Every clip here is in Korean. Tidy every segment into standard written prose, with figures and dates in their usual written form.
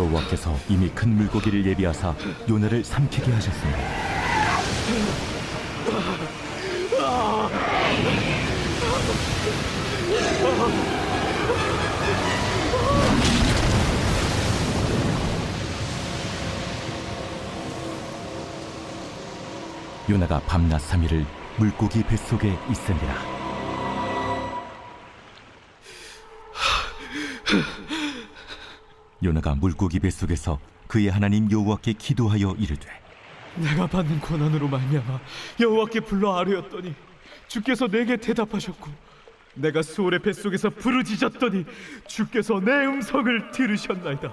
여호와께서 이미 큰 물고기를 예비하사 요나를 삼키게 하셨습니다. 요나가 밤낮 3일을 물고기 뱃속에 있으니라. 요나가 물고기 뱃속에서 그의 하나님 여호와께 기도하여 이르되, 내가 받는 고난으로 말미암아 여호와께 불러 아뢰었더니 주께서 내게 대답하셨고, 내가 수월의 뱃속에서 부르짖었더니 주께서 내 음성을 들으셨나이다.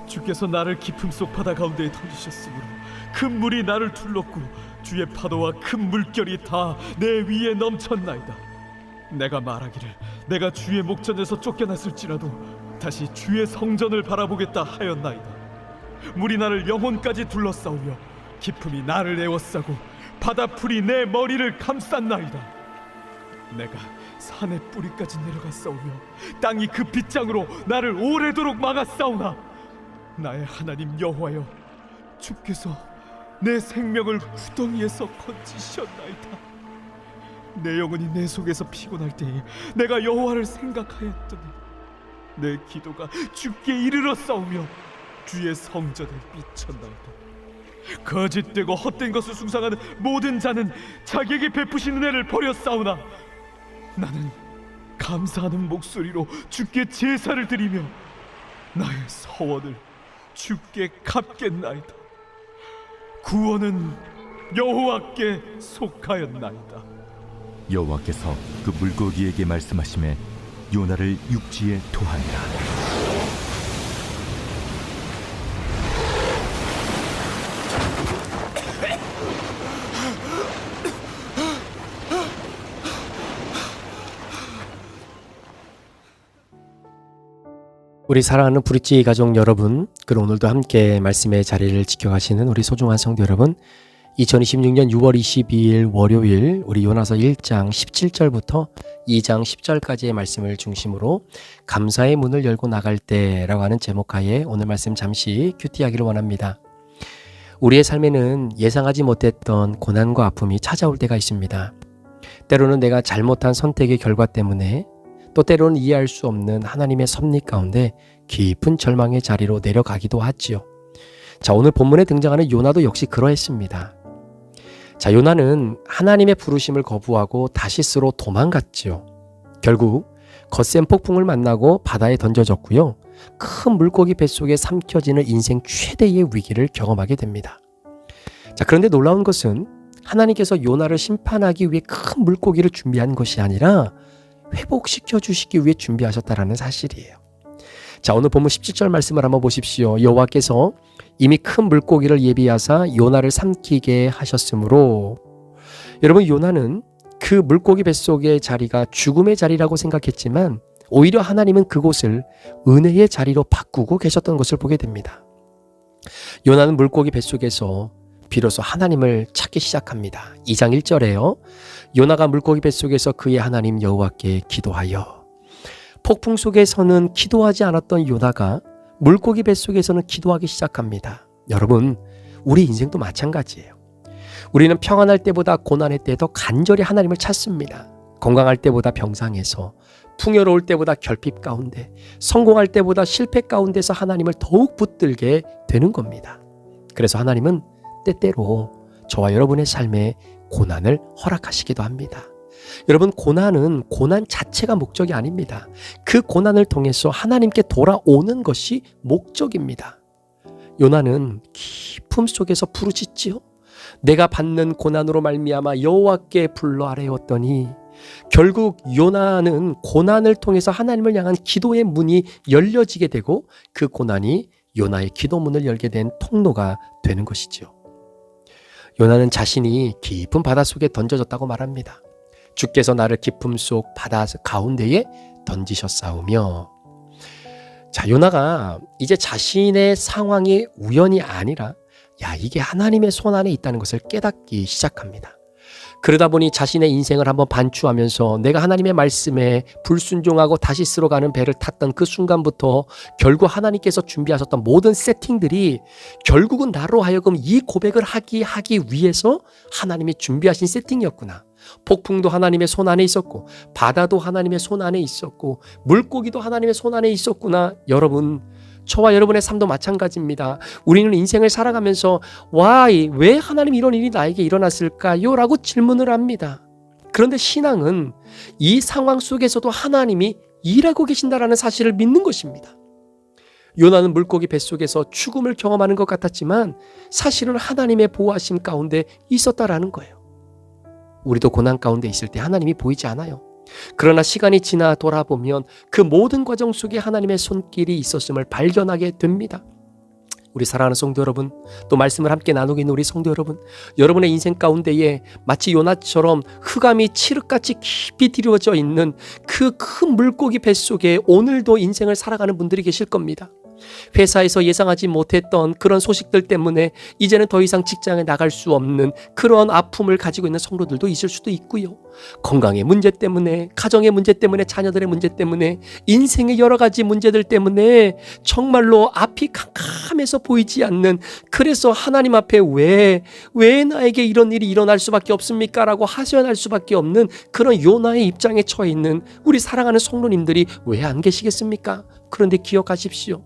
주께서 나를 깊음 속 바다 가운데에 던지셨으므로 큰 물이 나를 둘렀고 주의 파도와 큰 물결이 다 내 위에 넘쳤나이다. 내가 말하기를 내가 주의 목전에서 쫓겨났을지라도 다시 주의 성전을 바라보겠다 하였나이다. 물이 나를 영혼까지 둘러싸우며 깊음이 나를 에워싸고 바다풀이 내 머리를 감쌌나이다. 내가 산의 뿌리까지 내려갔사오며 땅이 그 빗장으로 나를 오래도록 막았사오나 나의 하나님 여호와여, 주께서 내 생명을 구덩이에서 건지셨나이다. 내 영혼이 내 속에서 피곤할 때에 내가 여호와를 생각하였더니 내 기도가 주께 이르렀사오며 주의 성전에 미쳤나이다. 거짓되고 헛된 것을 숭상하는 모든 자는 자기에게 베푸시는 은혜를 버렸사오나 나는 감사하는 목소리로 주께 제사를 드리며 나의 서원을 주께 갚겠나이다. 구원은 여호와께 속하였나이다. 여호와께서 그 물고기에게 말씀하시매 요나를 육지에 토하니라. 우리 사랑하는 브릿지 가족 여러분, 그리고 오늘도 함께 말씀의 자리를 지켜가시는 우리 소중한 성도 여러분, 2026년 6월 22일 월요일 우리 요나서 1장 17절부터 2장 10절까지의 말씀을 중심으로 감사의 문을 열고 나갈 때라고 하는 제목하에 오늘 말씀 잠시 큐티하기를 원합니다. 우리의 삶에는 예상하지 못했던 고난과 아픔이 찾아올 때가 있습니다. 때로는 내가 잘못한 선택의 결과 때문에, 또 때로는 이해할 수 없는 하나님의 섭리 가운데 깊은 절망의 자리로 내려가기도 하지요. 자, 오늘 본문에 등장하는 요나도 역시 그러했습니다. 자, 요나는 하나님의 부르심을 거부하고 다시스로 도망갔지요. 결국 거센 폭풍을 만나고 바다에 던져졌고요. 큰 물고기 뱃속에 삼켜지는 인생 최대의 위기를 경험하게 됩니다. 자, 그런데 놀라운 것은 하나님께서 요나를 심판하기 위해 큰 물고기를 준비한 것이 아니라 회복시켜 주시기 위해 준비하셨다라는 사실이에요. 자, 오늘 본문 17절 말씀을 한번 보십시오. 여호와께서 이미 큰 물고기를 예비하사 요나를 삼키게 하셨으므로, 여러분, 요나는 그 물고기 뱃속의 자리가 죽음의 자리라고 생각했지만 오히려 하나님은 그곳을 은혜의 자리로 바꾸고 계셨던 것을 보게 됩니다. 요나는 물고기 뱃속에서 비로소 하나님을 찾기 시작합니다. 2장 1절에요. 요나가 물고기 뱃속에서 그의 하나님 여호와께 기도하여. 폭풍 속에서는 기도하지 않았던 요나가 물고기 뱃속에서는 기도하기 시작합니다. 여러분, 우리 인생도 마찬가지예요. 우리는 평안할 때보다 고난의 때 더 간절히 하나님을 찾습니다. 건강할 때보다 병상에서, 풍요로울 때보다 결핍 가운데, 성공할 때보다 실패 가운데서 하나님을 더욱 붙들게 되는 겁니다. 그래서 하나님은 때때로 저와 여러분의 삶에 고난을 허락하시기도 합니다. 여러분, 고난은 고난 자체가 목적이 아닙니다. 그 고난을 통해서 하나님께 돌아오는 것이 목적입니다. 요나는 깊음 속에서 부르짖지요. 내가 받는 고난으로 말미암아 여호와께 불러 아뢰었더니, 결국 요나는 고난을 통해서 하나님을 향한 기도의 문이 열려지게 되고 그 고난이 요나의 기도문을 열게 된 통로가 되는 것이죠. 요나는 자신이 깊은 바닷속에 던져졌다고 말합니다. 주께서 나를 깊음 속 바다 가운데에 던지셨사오며. 자, 요나가 이제 자신의 상황이 우연이 아니라 이게 하나님의 손 안에 있다는 것을 깨닫기 시작합니다. 그러다 보니 자신의 인생을 한번 반추하면서 내가 하나님의 말씀에 불순종하고 다시 쓸어가는 배를 탔던 그 순간부터 결국 하나님께서 준비하셨던 모든 세팅들이 결국은 나로 하여금 이 고백을 하기 위해서 하나님이 준비하신 세팅이었구나. 폭풍도 하나님의 손 안에 있었고 바다도 하나님의 손 안에 있었고 물고기도 하나님의 손 안에 있었구나. 여러분, 저와 여러분의 삶도 마찬가지입니다. 우리는 인생을 살아가면서 왜 하나님 이런 일이 나에게 일어났을까요? 라고 질문을 합니다. 그런데 신앙은 이 상황 속에서도 하나님이 일하고 계신다라는 사실을 믿는 것입니다. 요나는 물고기 뱃속에서 죽음을 경험하는 것 같았지만 사실은 하나님의 보호하심 가운데 있었다라는 거예요. 우리도 고난 가운데 있을 때 하나님이 보이지 않아요. 그러나 시간이 지나 돌아보면 그 모든 과정 속에 하나님의 손길이 있었음을 발견하게 됩니다. 우리 사랑하는 성도 여러분, 또 말씀을 함께 나누고 있는 우리 성도 여러분, 여러분의 인생 가운데에 마치 요나처럼 흑암이 칠흑같이 깊이 드리워져 있는 그 큰 물고기 뱃속에 오늘도 인생을 살아가는 분들이 계실 겁니다. 회사에서 예상하지 못했던 그런 소식들 때문에 이제는 더 이상 직장에 나갈 수 없는 그런 아픔을 가지고 있는 성도들도 있을 수도 있고요. 건강의 문제 때문에, 가정의 문제 때문에, 자녀들의 문제 때문에, 인생의 여러 가지 문제들 때문에 정말로 앞이 캄캄해서 보이지 않는, 그래서 하나님 앞에 왜 나에게 이런 일이 일어날 수밖에 없습니까? 라고 하소연할 수밖에 없는 그런 요나의 입장에 처해 있는 우리 사랑하는 성도님들이 왜 안 계시겠습니까? 그런데 기억하십시오.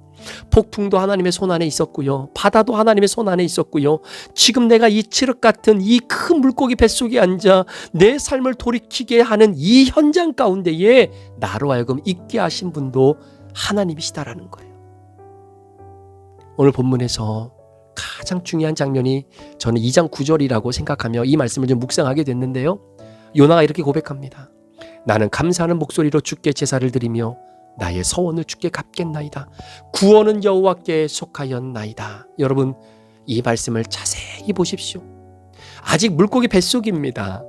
폭풍도 하나님의 손 안에 있었고요. 바다도 하나님의 손 안에 있었고요. 지금 내가 이 칠흑 같은 이 큰 물고기 뱃속에 앉아 내 삶을 돌이키게 하는 이 현장 가운데에 나로 하여금 있게 하신 분도 하나님이시다라는 거예요. 오늘 본문에서 가장 중요한 장면이 저는 2장 9절이라고 생각하며 이 말씀을 좀 묵상하게 됐는데요. 요나가 이렇게 고백합니다. 나는 감사하는 목소리로 주께 제사를 드리며 나의 서원을 주께 갚겠나이다. 구원은 여호와께 속하였나이다. 여러분, 이 말씀을 자세히 보십시오. 아직 물고기 뱃속입니다.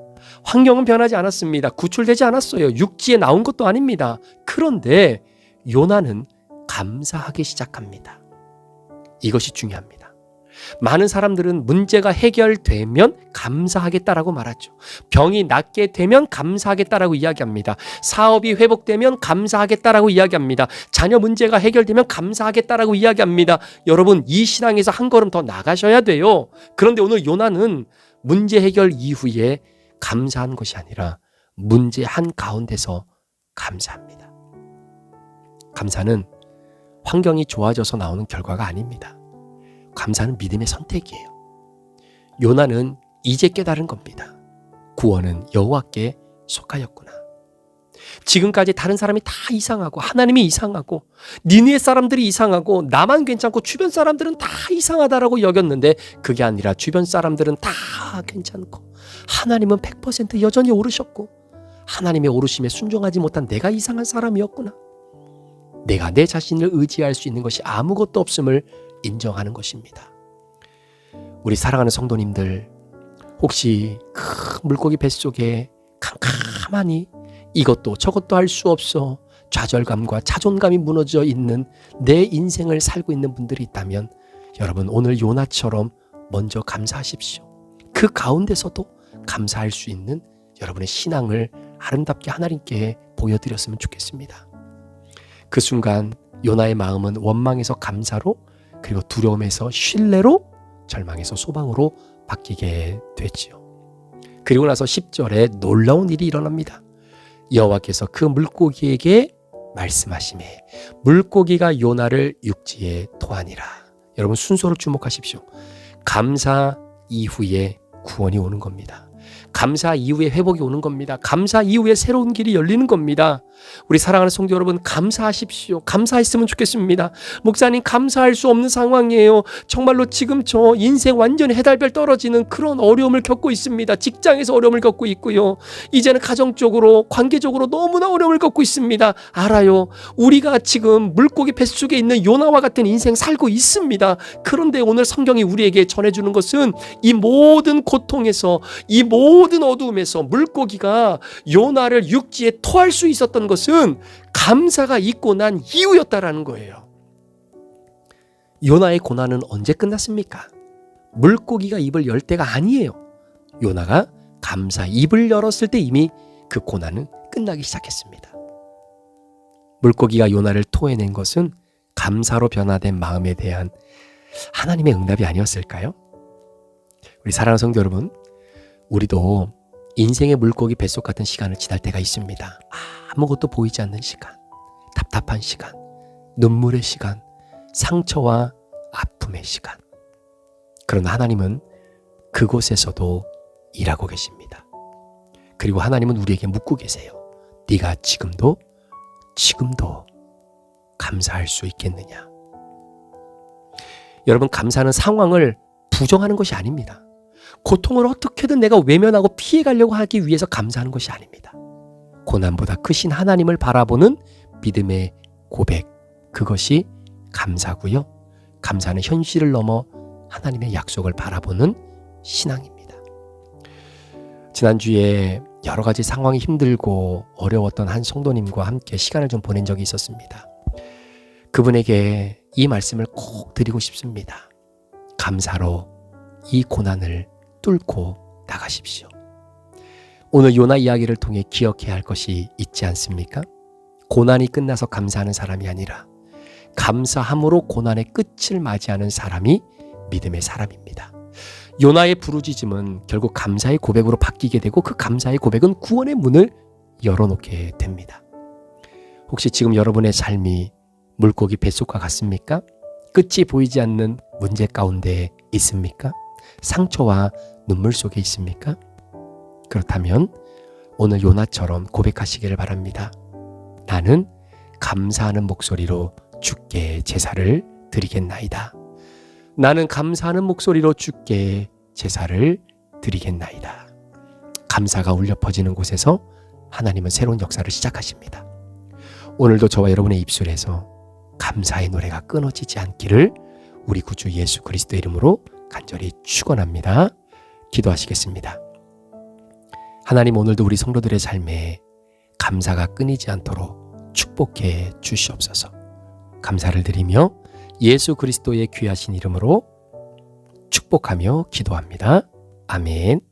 환경은 변하지 않았습니다. 구출되지 않았어요. 육지에 나온 것도 아닙니다. 그런데 요나는 감사하기 시작합니다. 이것이 중요합니다. 많은 사람들은 문제가 해결되면 감사하겠다라고 말하죠. 병이 낫게 되면 감사하겠다라고 이야기합니다. 사업이 회복되면 감사하겠다라고 이야기합니다. 자녀 문제가 해결되면 감사하겠다라고 이야기합니다. 여러분, 이 신앙에서 한 걸음 더 나가셔야 돼요. 그런데 오늘 요나는 문제 해결 이후에 감사한 것이 아니라 문제 한가운데서 감사합니다. 감사는 환경이 좋아져서 나오는 결과가 아닙니다. 감사는 믿음의 선택이에요. 요나는 이제 깨달은 겁니다. 구원은 여호와께 속하였구나. 지금까지 다른 사람이 다 이상하고 하나님이 이상하고 니느웨 사람들이 이상하고 나만 괜찮고 주변 사람들은 다 이상하다라고 여겼는데 그게 아니라 주변 사람들은 다 괜찮고 하나님은 100% 여전히 오르셨고 하나님의 오르심에 순종하지 못한 내가 이상한 사람이었구나. 내가 내 자신을 의지할 수 있는 것이 아무것도 없음을 인정하는 것입니다. 우리 사랑하는 성도님들, 혹시 큰 물고기 뱃속에 캄캄하니 이것도 저것도 할 수 없어 좌절감과 자존감이 무너져 있는 내 인생을 살고 있는 분들이 있다면 여러분, 오늘 요나처럼 먼저 감사하십시오. 그 가운데서도 감사할 수 있는 여러분의 신앙을 아름답게 하나님께 보여드렸으면 좋겠습니다. 그 순간 요나의 마음은 원망에서 감사로, 그리고 두려움에서 신뢰로, 절망에서 소망으로 바뀌게 됐지요. 그리고 나서 10절에 놀라운 일이 일어납니다. 여호와께서 그 물고기에게 말씀하시매 물고기가 요나를 육지에 토하니라. 여러분, 순서를 주목하십시오. 감사 이후에 구원이 오는 겁니다. 감사 이후에 회복이 오는 겁니다. 감사 이후에 새로운 길이 열리는 겁니다. 우리 사랑하는 성도 여러분, 감사하십시오. 감사했으면 좋겠습니다. 목사님, 감사할 수 없는 상황이에요. 정말로 지금 저 인생 완전히 해달별 떨어지는 그런 어려움을 겪고 있습니다. 직장에서 어려움을 겪고 있고요. 이제는 가정적으로, 관계적으로 너무나 어려움을 겪고 있습니다. 알아요. 우리가 지금 물고기 뱃속에 있는 요나와 같은 인생 살고 있습니다. 그런데 오늘 성경이 우리에게 전해주는 것은 이 모든 고통에서, 이 모든 어두움에서 물고기가 요나를 육지에 토할 수 있었던 것은 감사가 있고 난 이후였다라는 거예요. 요나의 고난은 언제 끝났습니까? 물고기가 입을 열 때가 아니에요. 요나가 감사 입을 열었을 때 이미 그 고난은 끝나기 시작했습니다. 물고기가 요나를 토해낸 것은 감사로 변화된 마음에 대한 하나님의 응답이 아니었을까요? 우리 사랑하는 성도 여러분, 우리도 인생의 물고기 뱃속 같은 시간을 지날 때가 있습니다. 아무것도 보이지 않는 시간, 답답한 시간, 눈물의 시간, 상처와 아픔의 시간. 그러나 하나님은 그곳에서도 일하고 계십니다. 그리고 하나님은 우리에게 묻고 계세요. 네가 지금도 감사할 수 있겠느냐? 여러분, 감사는 상황을 부정하는 것이 아닙니다. 고통을 어떻게든 내가 외면하고 피해가려고 하기 위해서 감사하는 것이 아닙니다. 고난보다 크신 하나님을 바라보는 믿음의 고백, 그것이 감사고요. 감사는 현실을 넘어 하나님의 약속을 바라보는 신앙입니다. 지난주에 여러 가지 상황이 힘들고 어려웠던 한 성도님과 함께 시간을 좀 보낸 적이 있었습니다. 그분에게 이 말씀을 꼭 드리고 싶습니다. 감사로 이 고난을 뚫고 나가십시오. 오늘 요나 이야기를 통해 기억해야 할 것이 있지 않습니까? 고난이 끝나서 감사하는 사람이 아니라 감사함으로 고난의 끝을 맞이하는 사람이 믿음의 사람입니다. 요나의 부르짖음은 결국 감사의 고백으로 바뀌게 되고 그 감사의 고백은 구원의 문을 열어놓게 됩니다. 혹시 지금 여러분의 삶이 물고기 뱃속과 같습니까? 끝이 보이지 않는 문제 가운데 있습니까? 상처와 눈물 속에 있습니까? 그렇다면 오늘 요나처럼 고백하시기를 바랍니다. 나는 감사하는 목소리로 주께 제사를 드리겠나이다. 나는 감사하는 목소리로 주께 제사를 드리겠나이다. 감사가 울려 퍼지는 곳에서 하나님은 새로운 역사를 시작하십니다. 오늘도 저와 여러분의 입술에서 감사의 노래가 끊어지지 않기를 우리 구주 예수 그리스도의 이름으로 간절히 축원합니다. 기도하시겠습니다. 하나님, 오늘도 우리 성도들의 삶에 감사가 끊이지 않도록 축복해 주시옵소서. 감사를 드리며 예수 그리스도의 귀하신 이름으로 축복하며 기도합니다. 아멘.